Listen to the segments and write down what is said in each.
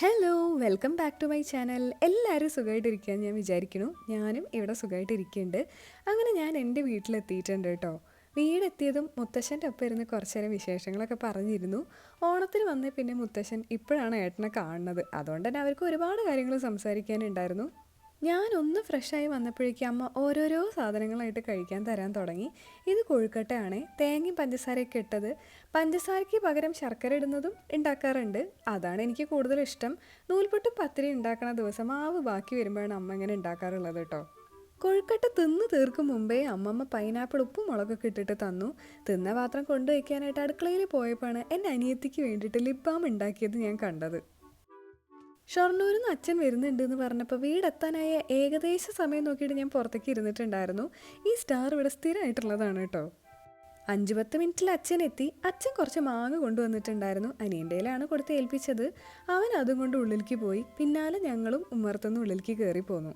Hello welcome back to my channel. എല്ലാവരും സുഖമായിട്ടിരിക്കാൻ ഞാൻ വിചാരിക്കുന്നു. ഞാനും ഇവിടെ സുഖമായിട്ടിരിക്കുന്നുണ്ട്. അങ്ങനെ ഞാൻ എൻ്റെ വീട്ടിലെത്തിയിട്ടുണ്ട് കേട്ടോ. വീടെത്തിയതും മുത്തശ്ശൻ്റെ ഒപ്പം ഇരുന്ന് കുറച്ച് നേരം വിശേഷങ്ങളൊക്കെ പറഞ്ഞിരുന്നു. ഓണത്തിന് വന്നേ പിന്നെ മുത്തശ്ശൻ ഇപ്പോഴാണ് ഏട്ടനെ കാണുന്നത്. അതുകൊണ്ട് തന്നെ അവർക്ക് ഒരുപാട് കാര്യങ്ങൾ സംസാരിക്കാനുണ്ടായിരുന്നു. ഞാനൊന്ന് ഫ്രഷായി വന്നപ്പോഴേക്കും അമ്മ ഓരോരോ സാധനങ്ങളായിട്ട് കഴിക്കാൻ തരാൻ തുടങ്ങി. ഇത് കൊഴുക്കട്ടയാണ്, തേങ്ങയും പഞ്ചസാരയൊക്കെ ഇട്ടത്. പഞ്ചസാരയ്ക്ക് പകരം ശർക്കര ഇടുന്നതും ഉണ്ടാക്കാറുണ്ട്. അതാണ് എനിക്ക് കൂടുതൽ ഇഷ്ടം. നൂൽപുട്ടും പത്തിരി ഉണ്ടാക്കണ ദിവസം മാവ് ബാക്കി വരുമ്പോഴാണ് അമ്മ ഇങ്ങനെ ഉണ്ടാക്കാറുള്ളത് കേട്ടോ. കൊഴുക്കട്ട തിന്ന് തീർക്കും മുമ്പേ അമ്മമ്മ പൈനാപ്പിൾ ഉപ്പും മുളകൊക്കെ ഇട്ടിട്ട് തന്നു. തിന്ന പാത്രം കൊണ്ടുവയ്ക്കാനായിട്ട് അടുക്കളയിൽ പോയപ്പോഴാണ് എൻ്റെ അനിയത്തിക്ക് വേണ്ടിയിട്ട് ലിപ് ബാം ഉണ്ടാക്കിയത് ഞാൻ കണ്ടത്. ഷൊർണൂരിൽ നിന്ന് അച്ഛൻ വരുന്നുണ്ട് എന്ന് പറഞ്ഞപ്പോൾ വീടെത്താനായ ഏകദേശ സമയം നോക്കിയിട്ട് ഞാൻ പുറത്തേക്ക് ഇരുന്നിട്ടുണ്ടായിരുന്നു. ഈ സ്റ്റാർ ഇവിടെ സ്ഥിരമായിട്ടുള്ളതാണ് കേട്ടോ. 5-10 മിനിറ്റിൽ അച്ഛൻ എത്തി. അച്ഛൻ കുറച്ച് മാങ്ങ കൊണ്ടുവന്നിട്ടുണ്ടായിരുന്നു. അനിയൻ്റെയിലാണ് കൊടുത്ത് ഏൽപ്പിച്ചത്. അവൻ അതും കൊണ്ട് ഉള്ളിലേക്ക് പോയി. പിന്നാലെ ഞങ്ങളും ഉമ്മറത്തുനിന്ന് ഉള്ളിലേക്ക് കയറി പോന്നു.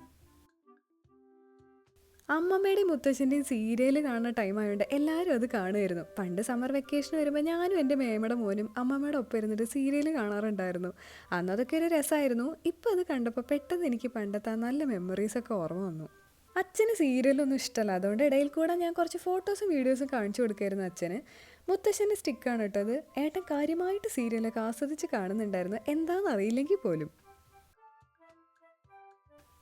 അമ്മമ്മയുടെയും മുത്തശ്ശൻ്റെയും സീരിയൽ കാണുന്ന ടൈം ആയതുകൊണ്ട് എല്ലാവരും അത് കാണുമായിരുന്നു. പണ്ട് സമ്മർ വെക്കേഷൻ വരുമ്പോൾ ഞാനും എൻ്റെ മേമയുടെ മോനും അമ്മമ്മയുടെ ഒപ്പം ഇരുന്നിട്ട് സീരിയൽ കാണാറുണ്ടായിരുന്നു. അന്നതൊക്കെ ഒരു രസമായിരുന്നു. ഇപ്പം അത് കണ്ടപ്പോൾ പെട്ടെന്ന് എനിക്ക് പണ്ടത്തെ നല്ല മെമ്മറീസൊക്കെ ഓർമ്മ വന്നു. അച്ഛന് സീരിയലൊന്നും ഇഷ്ടമല്ല. അതുകൊണ്ട് ഇടയിൽ കൂടെ ഞാൻ കുറച്ച് ഫോട്ടോസും വീഡിയോസും കാണിച്ചു കൊടുക്കായിരുന്നു അച്ഛന്. മുത്തശ്ശൻ്റെ സ്റ്റിക്കാണ് കേട്ടത്. ഏട്ടൻ കാര്യമായിട്ട് സീരിയലൊക്കെ ആസ്വദിച്ച് കാണുന്നുണ്ടായിരുന്നു, എന്താണെന്ന് അറിയില്ലെങ്കിൽ പോലും.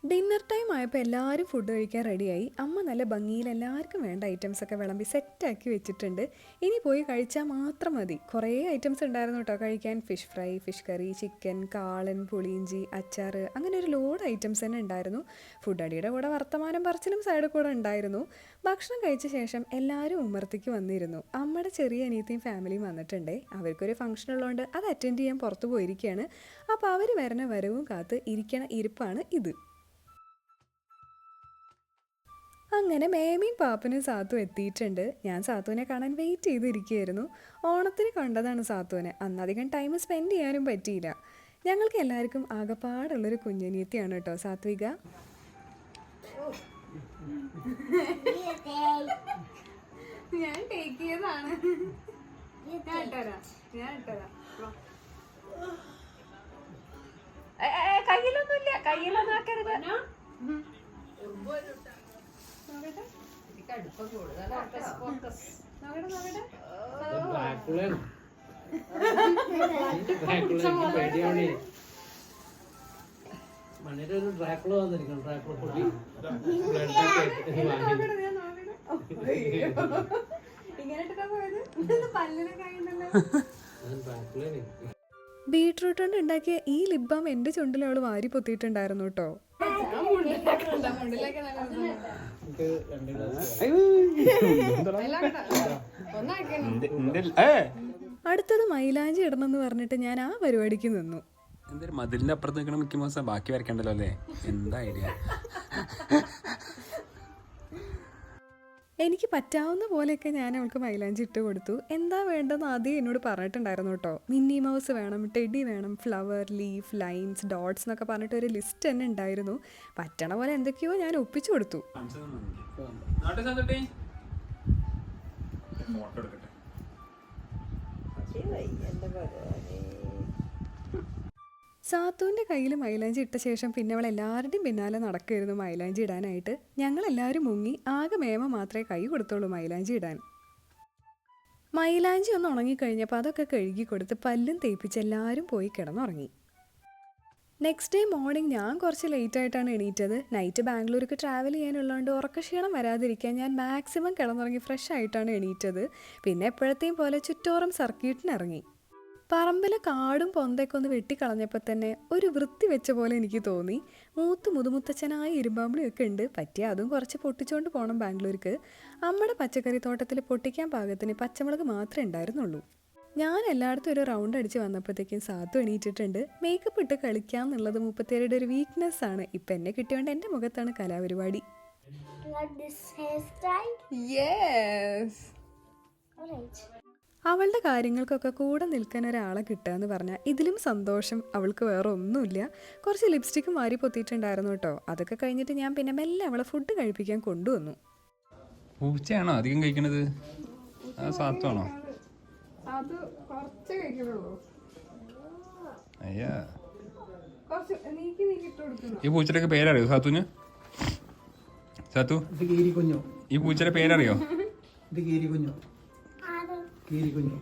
ഡിന്നർ ടൈം ആയപ്പോൾ എല്ലാവരും ഫുഡ് കഴിക്കാൻ റെഡിയായി. അമ്മ നല്ല ഭംഗിയിൽ എല്ലാവർക്കും വേണ്ട ഐറ്റംസൊക്കെ വിളമ്പി സെറ്റാക്കി വെച്ചിട്ടുണ്ട്. ഇനി പോയി കഴിച്ചാൽ മാത്രം മതി. കുറേ ഐറ്റംസ് ഉണ്ടായിരുന്നു കേട്ടോ കഴിക്കാൻ. Fish fry, fish curry, chicken, കാളൻ, പുളിയിഞ്ചി, അച്ചാർ, അങ്ങനെ ഒരു ലോഡ് ഐറ്റംസ് തന്നെ ഉണ്ടായിരുന്നു. ഫുഡ് അടിയുടെ കൂടെ വർത്തമാനം പറച്ചിലും സൈഡിൽ കൂടെ ഉണ്ടായിരുന്നു. ഭക്ഷണം കഴിച്ച ശേഷം എല്ലാവരും ഉമ്മറത്തേക്ക് വന്നിരുന്നു. അമ്മയുടെ ചെറിയ അനിയത്തിയും ഫാമിലിയും വന്നിട്ടുണ്ടേ. അവർക്കൊരു ഫംഗ്ഷൻ ഉള്ളതുകൊണ്ട് അത് അറ്റൻഡ് ചെയ്യാൻ പുറത്ത് പോയിരിക്കുകയാണ്. അപ്പോൾ അവർ വരുന്ന വരവും കാത്ത് ഇരിക്കണ ഇരിപ്പാണ് ഇത്. അങ്ങനെ മേമയും പാപ്പനും സാത്തും എത്തിയിട്ടുണ്ട്. ഞാൻ സാത്തുവിനെ കാണാൻ വെയിറ്റ് ചെയ്തിരിക്കുകയായിരുന്നു. ഓണത്തിന് കണ്ടതാണ് സാത്തുവിനെ. അന്നധികം ടൈം സ്പെൻഡ് ചെയ്യാനും പറ്റിയില്ല. ഞങ്ങൾക്ക് എല്ലാവർക്കും ആകെപ്പാടുള്ളൊരു കുഞ്ഞനിയത്തിയാണ് കേട്ടോ സാത്വിക. ഞാൻ ടേക്ക് ചെയ്തതാണ്. കയ്യിലൊന്നുമില്ല, കയ്യിലൊന്നും ആക്കരുത്. ബീട്രൂട്ട് കൊണ്ട് ഉണ്ടാക്കിയ ഈ ലിപ് ബാം എൻ്റെ ചുണ്ടിൽ അവള് വാരി പൊത്തിയിട്ടുണ്ടായിരുന്നു കേട്ടോ. അടുത്തത് മൈലാഞ്ചി ഇടണമെന്ന് പറഞ്ഞിട്ട് ഞാൻ ആ പരിപാടിക്ക് നിന്നു. എന്തായാലും മതിലിന്റെ അപ്പുറത്ത് നിൽക്കണ മിക്ക മാസം ബാക്കി വരയ്ക്കണ്ടല്ലോ അല്ലേ? എന്താ ഐഡിയ? എനിക്ക് പറ്റാവുന്ന പോലെയൊക്കെ ഞാൻ അവൾക്ക് മൈലാഞ്ചി ഇട്ട് കൊടുത്തു. എന്താ വേണ്ടതെന്ന് ആദ്യം എന്നോട് പറഞ്ഞിട്ടുണ്ടായിരുന്നു കേട്ടോ. മിന്നി മൗസ് വേണം, ടെഡി വേണം, ഫ്ലവർ, ലീഫ്, ലൈൻസ്, ഡോട്ട്സ് എന്നൊക്കെ പറഞ്ഞിട്ട് ഒരു ലിസ്റ്റ് തന്നെ ഉണ്ടായിരുന്നു. പറ്റണ പോലെ എന്തൊക്കെയോ ഞാൻ ഒപ്പിച്ചു കൊടുത്തു. സാത്തുവിൻ്റെ കയ്യിൽ മൈലാഞ്ചി ഇട്ട ശേഷം പിന്നെ അവൾ എല്ലാവരുടെയും പിന്നാലെ നടക്കുമായിരുന്നു മൈലാഞ്ചി ഇടാനായിട്ട്. ഞങ്ങളെല്ലാവരും മുങ്ങി. ആകെ മേമ മാത്രമേ കൈ കൊടുത്തുള്ളൂ മൈലാഞ്ചി ഇടാൻ. മൈലാഞ്ചി ഒന്ന് ഉണങ്ങിക്കഴിഞ്ഞപ്പോൾ അതൊക്കെ കഴുകി കൊടുത്ത് പല്ലും തേപ്പിച്ച് എല്ലാവരും പോയി കിടന്നുറങ്ങി. നെക്സ്റ്റ് ഡേ മോർണിംഗ് ഞാൻ കുറച്ച് ലേറ്റായിട്ടാണ് എണീറ്റത്. നൈറ്റ് ബാംഗ്ലൂർക്ക് ട്രാവൽ ചെയ്യാനുള്ളതുകൊണ്ട് ഉറക്കക്ഷീണം വരാതിരിക്കാൻ ഞാൻ മാക്സിമം കിടന്നുറങ്ങി ഫ്രഷ് ആയിട്ടാണ് എണീറ്റത്. പിന്നെ എപ്പോഴത്തെയും പോലെ ചുറ്റോറും സർക്യൂട്ടിന് ഇറങ്ങി. പറമ്പിൽ കാടും പൊന്തൊക്കെ ഒന്ന് വെട്ടിക്കളഞ്ഞപ്പോൾ തന്നെ ഒരു വൃത്തി വെച്ച പോലെ എനിക്ക് തോന്നി. മുതുമുത്തച്ഛനായ ഇരുമ്പാമ്പിളിയൊക്കെ ഉണ്ട്. പറ്റിയ അതും കുറച്ച് പൊട്ടിച്ചുകൊണ്ട് പോകണം ബാംഗ്ലൂർക്ക്. അമ്മയുടെ പച്ചക്കറി തോട്ടത്തിൽ പൊട്ടിക്കാൻ പാകത്തിന് പച്ചമുളക് മാത്രമേ ഉണ്ടായിരുന്നുള്ളൂ. ഞാൻ എല്ലായിടത്തും ഒരു റൗണ്ട് അടിച്ച് വന്നപ്പോഴത്തേക്കും സാത്തു എണീറ്റിട്ടുണ്ട്. മേക്കപ്പ് ഇട്ട് കളിക്കാം എന്നുള്ളത് 37യുടെ ഒരു വീക്ക്നെസ് ആണ്. ഇപ്പം എന്നെ കിട്ടിയോണ്ട് എൻ്റെ മുഖത്താണ് കലാപരിപാടി. അവളുടെ കാര്യങ്ങൾക്കൊക്കെ കൂടെ നിൽക്കാൻ ഒരാളെ കിട്ടുക എന്ന് പറഞ്ഞാൽ ഇതിലും സന്തോഷം അവൾക്ക് വേറെ ഒന്നുമില്ല. കുറച്ച് ലിപ്സ്റ്റിക്കും വാരി പൊത്തിയിട്ടുണ്ടായിരുന്നു കേട്ടോ. അതൊക്കെ കഴിഞ്ഞിട്ട് ഞാൻ പിന്നെ മെല്ലെ അവളെ ഫുഡ് കഴിപ്പിക്കാൻ കൊണ്ടുവന്നു. പൂച്ചയാണോ അധികം കഴിക്കണത്? സാത്തുവാണോ? അത് കുറച്ച് കഴിക്കുള്ളൂ. അയ്യാ ഈ പൂച്ചയുടെ പേരറിയോ സാത്തുന്? സാത്തു, ഇത് കീരിക്കുഞ്ഞു. ഈ പൂച്ചയുടെ പേരറിയോ? ഇത് കീരിക്കുഞ്ഞു. കീരിക്കുഞ്ഞു.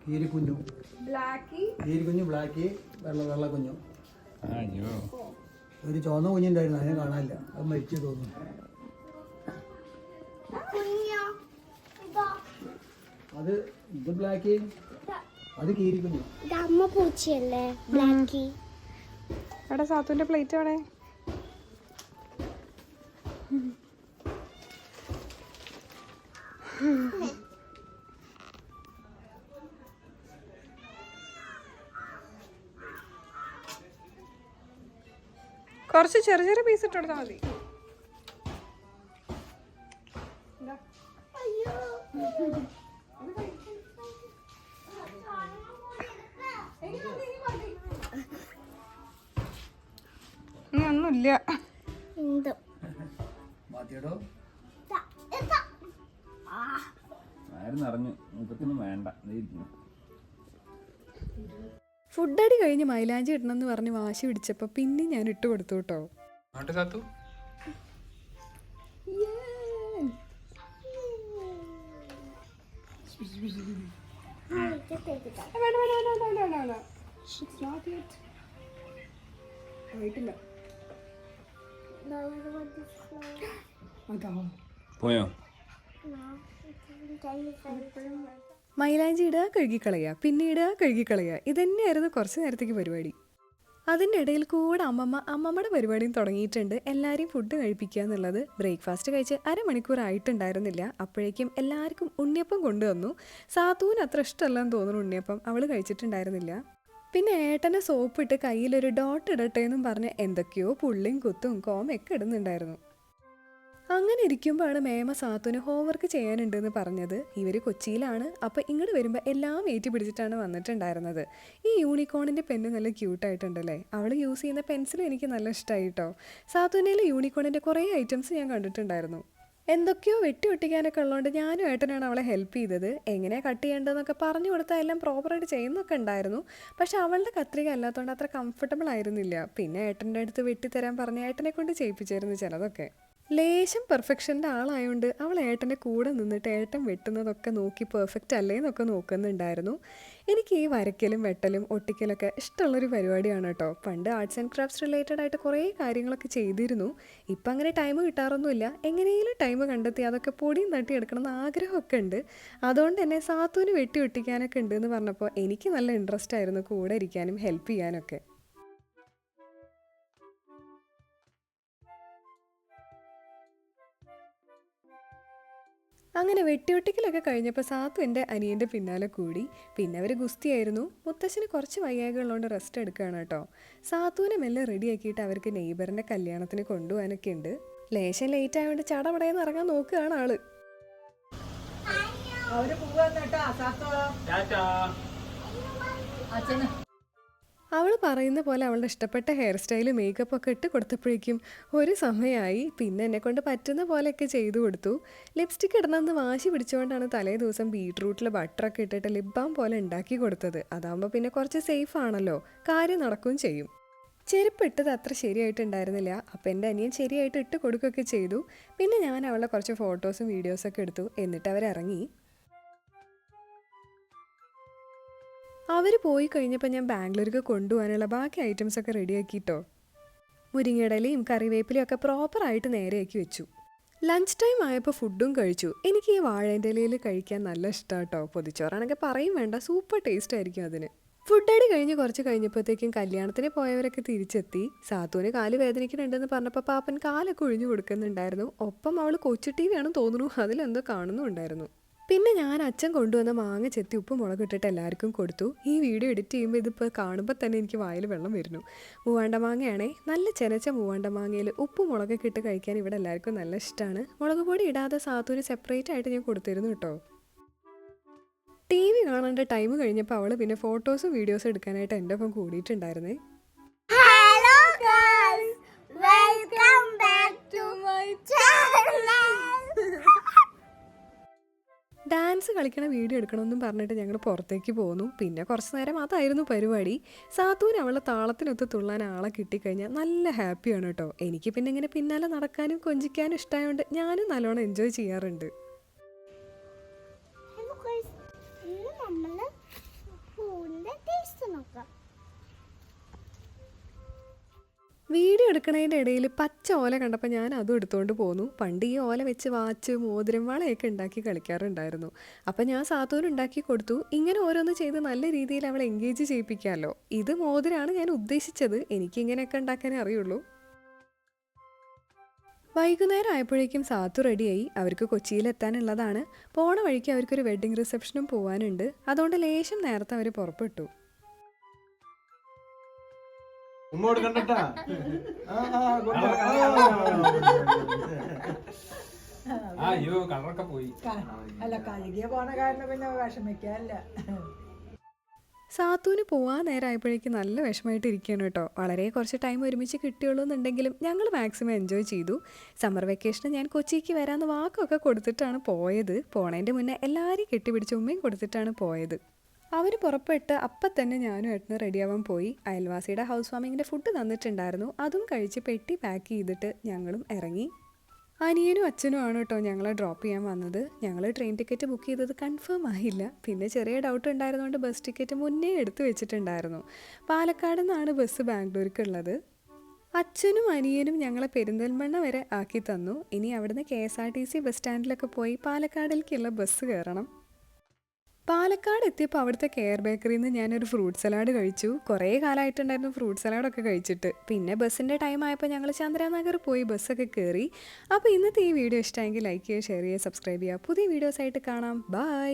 കീരിക്കുഞ്ഞു. കീരിക്കുഞ്ഞു, ബ്ലാക്കി, വെള്ള കുഞ്ഞു. അയ്യോ, ഒരു ചുവന്ന കുഞ്ഞുണ്ടായിരുന്നു, അതിനെ കാണാനില്ല. അത് മരിച്ചു തോന്നുന്നു. അത് ഇത് ബ്ലാക്കി, അത് കീരിക്കുഞ്ഞു. അമ്മ പൂച്ചയല്ലേ ബ്ലാക്കി? അവിടെ സാത്തുവിന്റെ പ്ലേറ്റ് അവിടെ. കുറച്ച് ചെറിയ ചെറിയ പീസ് ഇട്ട് കൊടുത്താൽ മതി. ഒന്നുമില്ല. മാറ്റിയിടോ. നിറഞ്ഞു, മുഖത്തൊന്നും വേണ്ട. ഫുഡ് അടി കഴിഞ്ഞ് മൈലാഞ്ചി ഇടണമെന്ന് പറഞ്ഞ് വാശി പിടിച്ചപ്പോൾ പിന്നെ ഞാൻ ഇട്ട് കൊടുത്തു കേട്ടോ. സാത്തു, പോയോ? മൈലാഞ്ചി ഇടുക, കഴുകിക്കളയുക, പിന്നെ ഇടുക, കഴുകിക്കളയുക, ഇതന്നെയായിരുന്നു കുറച്ച് നേരത്തേക്ക് പരിപാടി. അതിൻ്റെ ഇടയിൽ കൂടെ അമ്മമ്മയുടെ പരിപാടിയും തുടങ്ങിയിട്ടുണ്ട്. എല്ലാവരെയും ഫുഡ് കഴിപ്പിക്കുക എന്നുള്ളത്. ബ്രേക്ക്ഫാസ്റ്റ് കഴിച്ച് അരമണിക്കൂർ ആയിട്ടുണ്ടായിരുന്നില്ല. അപ്പോഴേക്കും എല്ലാവർക്കും ഉണ്ണിയപ്പം കൊണ്ടുവന്നു. സാത്തൂന് അത്ര ഇഷ്ടമല്ലെന്ന് തോന്നുന്നു ഉണ്ണിയപ്പം. അവൾ കഴിച്ചിട്ടുണ്ടായിരുന്നില്ല. പിന്നെ ഏട്ടനെ സോപ്പിട്ട് കയ്യിലൊരു ഡോട്ട് ഇടട്ടെ എന്നും പറഞ്ഞ് എന്തൊക്കെയോ പുള്ളിയും കുത്തും കോമയൊക്കെ ഇടുന്നുണ്ടായിരുന്നു. അങ്ങനെ ഇരിക്കുമ്പോഴാണ് മേമ സാത്തുന് ഹോംവർക്ക് ചെയ്യാനുണ്ടെന്ന് പറഞ്ഞത്. ഇവർ കൊച്ചിയിലാണ്. അപ്പോൾ ഇങ്ങോട്ട് വരുമ്പോൾ എല്ലാം ഏറ്റി പിടിച്ചിട്ടാണ് വന്നിട്ടുണ്ടായിരുന്നത്. ഈ യൂണിക്കോണിൻ്റെ പെന്ന് നല്ല ക്യൂട്ടായിട്ടുണ്ടല്ലേ. അവൾ യൂസ് ചെയ്യുന്ന പെൻസിലും എനിക്ക് നല്ല ഇഷ്ടമായി കേട്ടോ. സാത്തുനയിൽ യൂണിക്കോണിൻ്റെ കുറേ ഐറ്റംസ് ഞാൻ കണ്ടിട്ടുണ്ടായിരുന്നു. എന്തൊക്കെയോ വെട്ടി ഉള്ളതുകൊണ്ട് ഞാനും ഏട്ടനാണ് അവളെ ഹെൽപ്പ് ചെയ്തത്. എങ്ങനെയാണ് കട്ട് ചെയ്യേണ്ടതെന്നൊക്കെ പറഞ്ഞു കൊടുത്താൽ എല്ലാം പ്രോപ്പറായിട്ട് ചെയ്യുന്നൊക്കെ ഉണ്ടായിരുന്നു. പക്ഷെ അവളുടെ കത്രിക അല്ലാത്തതുകൊണ്ട് അത്ര കംഫർട്ടബിൾ ആയിരുന്നില്ല. പിന്നെ ഏട്ടൻ്റെ അടുത്ത് വെട്ടിത്തരാൻ പറഞ്ഞ് ഏട്ടനെ കൊണ്ട് ചെയ്യിപ്പിച്ചായിരുന്നു ചിലതൊക്കെ. ലേശം പെർഫെക്ഷൻ്റെ ആളായതുകൊണ്ട് അവൾ ഏട്ടൻ്റെ കൂടെ നിന്നിട്ട് ഏട്ടൻ വെട്ടുന്നതൊക്കെ നോക്കി പെർഫെക്റ്റ് അല്ലേന്നൊക്കെ നോക്കുന്നുണ്ടായിരുന്നു. എനിക്ക് ഈ വരയ്ക്കലും വെട്ടലും ഒട്ടിക്കലൊക്കെ ഇഷ്ടമുള്ളൊരു പരിപാടിയാണ് കേട്ടോ. പണ്ട് ആർട്സ് ആൻഡ് ക്രാഫ്റ്റ്സ് റിലേറ്റഡ് ആയിട്ട് കുറേ കാര്യങ്ങളൊക്കെ ചെയ്തിരുന്നു. ഇപ്പം അങ്ങനെ ടൈം കിട്ടാറൊന്നുമില്ല. എങ്ങനെയെങ്കിലും ടൈം കണ്ടെത്തി അതൊക്കെ പൊടിയും തട്ടിയെടുക്കണം എന്ന് ആഗ്രഹമൊക്കെ ഉണ്ട്. അതുകൊണ്ട് തന്നെ സാത്തുവിന് വെട്ടി ഒട്ടിക്കാനൊക്കെ ഉണ്ടെന്ന് പറഞ്ഞപ്പോൾ എനിക്ക് നല്ല ഇൻട്രസ്റ്റ് ആയിരുന്നു കൂടെ ഇരിക്കാനും ഹെൽപ്പ് ചെയ്യാനൊക്കെ. അങ്ങനെ വെട്ടിയൊട്ടിക്കലൊക്കെ കഴിഞ്ഞപ്പോൾ സാത്തു എൻ്റെ അനിയൻ്റെ പിന്നാലെ കൂടി. പിന്നെ അവർ ഗുസ്തിയായിരുന്നു. മുത്തശ്ശന് കുറച്ച് വയ്യായ്കളുള്ളതുകൊണ്ട് റെസ്റ്റ് എടുക്കുകയാണ് കേട്ടോ. സാത്തുവിനെ മെല്ലെ റെഡിയാക്കിയിട്ട് അവർക്ക് നെയ്ബറിൻ്റെ കല്യാണത്തിന് കൊണ്ടുപോകാനൊക്കെ ഉണ്ട്. ലേശം ലേറ്റ് ആയതുകൊണ്ട് ചടപടയെന്ന് ഇറങ്ങാൻ നോക്കുകയാണ് ആള്. അവൾ പറയുന്ന പോലെ അവളുടെ ഇഷ്ടപ്പെട്ട ഹെയർ സ്റ്റൈല് മേക്കപ്പ് ഒക്കെ ഇട്ട് കൊടുത്തപ്പോഴേക്കും ഒരു സമയമായി. പിന്നെ എന്നെ കൊണ്ട് പറ്റുന്ന പോലെയൊക്കെ ചെയ്തു കൊടുത്തു. ലിപ്സ്റ്റിക് ഇടണമെന്ന് വാശി പിടിച്ചുകൊണ്ടാണ് തലേ ദിവസം ബീട്രൂട്ടിൽ ബട്ടറൊക്കെ ഇട്ടിട്ട് ലിപ് ബാം പോലെ ഉണ്ടാക്കി കൊടുത്തത്. അതാകുമ്പോൾ പിന്നെ കുറച്ച് സേഫ് ആണല്ലോ, കാര്യം നടക്കുകയും ചെയ്യും. ചെരുപ്പ് ഇട്ടത് അത്ര ശരിയായിട്ടുണ്ടായിരുന്നില്ല. അപ്പോൾ എൻ്റെ അനിയൻ ശരിയായിട്ട് ഇട്ട് കൊടുക്കുകയൊക്കെ ചെയ്തു. പിന്നെ ഞാൻ അവളുടെ കുറച്ച് ഫോട്ടോസും വീഡിയോസൊക്കെ എടുത്തു. എന്നിട്ട് അവരിറങ്ങി. അവർ പോയി കഴിഞ്ഞപ്പോൾ ഞാൻ ബാംഗ്ലൂർക്ക് കൊണ്ടുപോകാനുള്ള ബാക്കി ഐറ്റംസൊക്കെ റെഡിയാക്കിയിട്ടോ. മുരിങ്ങയിടലയും കറിവേപ്പിലയും ഒക്കെ പ്രോപ്പറായിട്ട് നേരെയാക്കി വെച്ചു. ലഞ്ച് ടൈം ആയപ്പോൾ ഫുഡും കഴിച്ചു. എനിക്ക് ഈ വാഴേൻ്റെ ഇലയിൽ കഴിക്കാൻ നല്ല ഇഷ്ടമാണ് കേട്ടോ. പൊതിച്ചോറാണെങ്കിൽ പറയും വേണ്ട, സൂപ്പർ ടേസ്റ്റ് ആയിരിക്കും അതിന്. ഫുഡ് അടി കഴിഞ്ഞ് കുറച്ച് കഴിഞ്ഞപ്പോഴത്തേക്കും കല്യാണത്തിന് പോയവരൊക്കെ തിരിച്ചെത്തി. സാത്തുവിന് കാല് വേദനിക്കുന്നുണ്ടെന്ന് പറഞ്ഞപ്പോൾ പാപ്പൻ കാലൊക്കെ ഒഴിഞ്ഞു കൊടുക്കുന്നുണ്ടായിരുന്നു. ഒപ്പം അവൾ കൊച്ചു ടി വി ആണെന്ന് തോന്നുന്നു, അതിലെന്തോ കാണുന്നുണ്ടായിരുന്നു. പിന്നെ ഞാൻ അച്ഛൻ കൊണ്ടുവന്ന മാങ്ങ ചെത്തി ഉപ്പ് മുളക് ഇട്ടിട്ട് എല്ലാവർക്കും കൊടുത്തു. ഈ വീഡിയോ എഡിറ്റ് ചെയ്യുമ്പോൾ ഇതിപ്പോൾ കാണുമ്പോൾ തന്നെ എനിക്ക് വായിൽ വെള്ളം വരുന്നു. മൂവാണ്ട മാങ്ങയാണേ, നല്ല ചെനച്ച മൂവാണ്ട മാങ്ങയിൽ ഉപ്പ് മുളകൊക്കെ ഇട്ട് കഴിക്കാൻ ഇവിടെ എല്ലാവർക്കും നല്ല ഇഷ്ടമാണ്. മുളക് പൊടി ഇടാതെ സാത്തുവിന് സെപ്പറേറ്റ് ആയിട്ട് ഞാൻ കൊടുത്തിരുന്നു കേട്ടോ. ടി വി കാണേണ്ട ടൈം കഴിഞ്ഞപ്പോൾ അവൾ പിന്നെ ഫോട്ടോസും വീഡിയോസും എടുക്കാനായിട്ട് എൻ്റെ ഒപ്പം കൂടിയിട്ടുണ്ടായിരുന്നേ. Hello guys, welcome back to my channel. Dance കളിക്കണ വീഡിയോ എടുക്കണമെന്നും പറഞ്ഞിട്ട് ഞങ്ങൾ പുറത്തേക്ക് പോന്നു. പിന്നെ കുറച്ച് നേരം അതായിരുന്നു പരിപാടി. സാത്തൂന് അവളുടെ താളത്തിനൊത്ത് തുള്ളാൻ ആളെ കിട്ടിക്കഴിഞ്ഞാൽ നല്ല ഹാപ്പിയാണ് കേട്ടോ. എനിക്ക് പിന്നെ ഇങ്ങനെ പിന്നാലെ നടക്കാനും കൊഞ്ചിക്കാനും ഇഷ്ടമായതുകൊണ്ട് ഞാനും നല്ലോണം എൻജോയ് ചെയ്യാറുണ്ട്. ഹലോ ഗൈസ്, ഇന്ന് നമ്മൾ പൂവിന്റെ ടേസ്റ്റ് നോക്കാം. വീഡിയോ എടുക്കണതിൻ്റെ ഇടയിൽ പച്ച ഓല കണ്ടപ്പോൾ ഞാൻ അതും എടുത്തുകൊണ്ട് പോന്നു. പണ്ട് ഈ ഓല വെച്ച് വാച്ച്, മോതിരം, വളയൊക്കെ ഉണ്ടാക്കി കളിക്കാറുണ്ടായിരുന്നു. അപ്പം ഞാൻ സാത്തൂന് ഉണ്ടാക്കി കൊടുത്തു. ഇങ്ങനെ ഓരോന്ന് ചെയ്ത് നല്ല രീതിയിൽ അവളെ എൻഗേജ് ചെയ്യിപ്പിക്കാമല്ലോ. ഇത് മോതിരമാണ് ഞാൻ ഉദ്ദേശിച്ചത്. എനിക്കിങ്ങനെയൊക്കെ ഉണ്ടാക്കാനേ അറിയുള്ളൂ. വൈകുന്നേരം ആയപ്പോഴേക്കും സാത്തു റെഡിയായി. അവർക്ക് കൊച്ചിയിലെത്താനുള്ളതാണ്. പോണ വഴിക്ക് അവർക്കൊരു വെഡ്ഡിങ് റിസപ്ഷനും പോകാനുണ്ട്. അതുകൊണ്ട് ലേശം നേരത്തെ അവർ പുറപ്പെട്ടു. അയ്യോ കളറൊക്കെ പോയി. അല്ല കഴുകിയ പോണ കാരണം പിന്നെ വിഷമിക്കാല്ല. സാത്തൂന് പോവാൻ നേരമായപ്പോഴേക്കും നല്ല വിഷമമായിട്ട് ഇരിക്കുകയാണ് കേട്ടോ. വളരെ കുറച്ച് ടൈം ഒരുമിച്ച് കിട്ടിയുള്ളൂ എന്നുണ്ടെങ്കിലും ഞങ്ങൾ മാക്സിമം എൻജോയ് ചെയ്തു. സമ്മർ വെക്കേഷന് ഞാൻ കൊച്ചിക്ക് വരാമെന്ന് വാക്കൊക്കെ കൊടുത്തിട്ടാണ് പോയത്. പോണതിൻ്റെ മുന്നേ എല്ലാവരെയും കെട്ടിപ്പിടിച്ച് ഉമ്മയും കൊടുത്തിട്ടാണ് പോയത്. അവർ പുറപ്പെട്ട് അപ്പം തന്നെ ഞാനും ഏട്ടന് റെഡിയാവാൻ പോയി. അയൽവാസിയുടെ ഹൗസ് വാമിങ്ങിൻ്റെ ഫുഡ് തന്നിട്ടുണ്ടായിരുന്നു. അതും കഴിച്ച് പെട്ടി പാക്ക് ചെയ്തിട്ട് ഞങ്ങളും ഇറങ്ങി. അനിയനും അച്ഛനും ആണ് കേട്ടോ ഞങ്ങളെ ഡ്രോപ്പ് ചെയ്യാൻ വന്നത്. ഞങ്ങൾ ട്രെയിൻ ടിക്കറ്റ് ബുക്ക് ചെയ്തത് കൺഫേം ആയില്ല. പിന്നെ ചെറിയ ഡൗട്ട് ഉണ്ടായിരുന്നുകൊണ്ട് ബസ് ടിക്കറ്റ് മുന്നേ എടുത്തു വെച്ചിട്ടുണ്ടായിരുന്നു. പാലക്കാട് നിന്നാണ് ബസ് ബാംഗ്ലൂർക്കുള്ളത്. അച്ഛനും അനിയനും ഞങ്ങളെ പെരിന്തൽമണ്ണ വരെ ആക്കി തന്നു. ഇനി അവിടുന്ന് KSRTC ബസ് സ്റ്റാൻഡിലൊക്കെ പോയി പാലക്കാടിലേക്കുള്ള ബസ് കയറണം. പാലക്കാട് എത്തിയപ്പോൾ അവിടുത്തെ കെയർ ബേക്കറിയിൽ നിന്ന് ഞാനൊരു ഫ്രൂട്ട് സലാഡ് കഴിച്ചു. കുറേ കാലമായിട്ടുണ്ടായിരുന്നു ഫ്രൂട്ട് സലാഡൊക്കെ കഴിച്ചിട്ട്. പിന്നെ ബസ്സിൻ്റെ ടൈം ആയപ്പോൾ ഞങ്ങൾ ചന്ദ്രനഗർ പോയി ബസ്സൊക്കെ കയറി. അപ്പോൾ ഇന്നത്തെ ഈ വീഡിയോ ഇഷ്ടമെങ്കിൽ ലൈക്ക് ചെയ്യുക, ഷെയർ ചെയ്യുക, സബ്സ്ക്രൈബ് ചെയ്യുക. പുതിയ വീഡിയോസായിട്ട് കാണാം. ബൈ.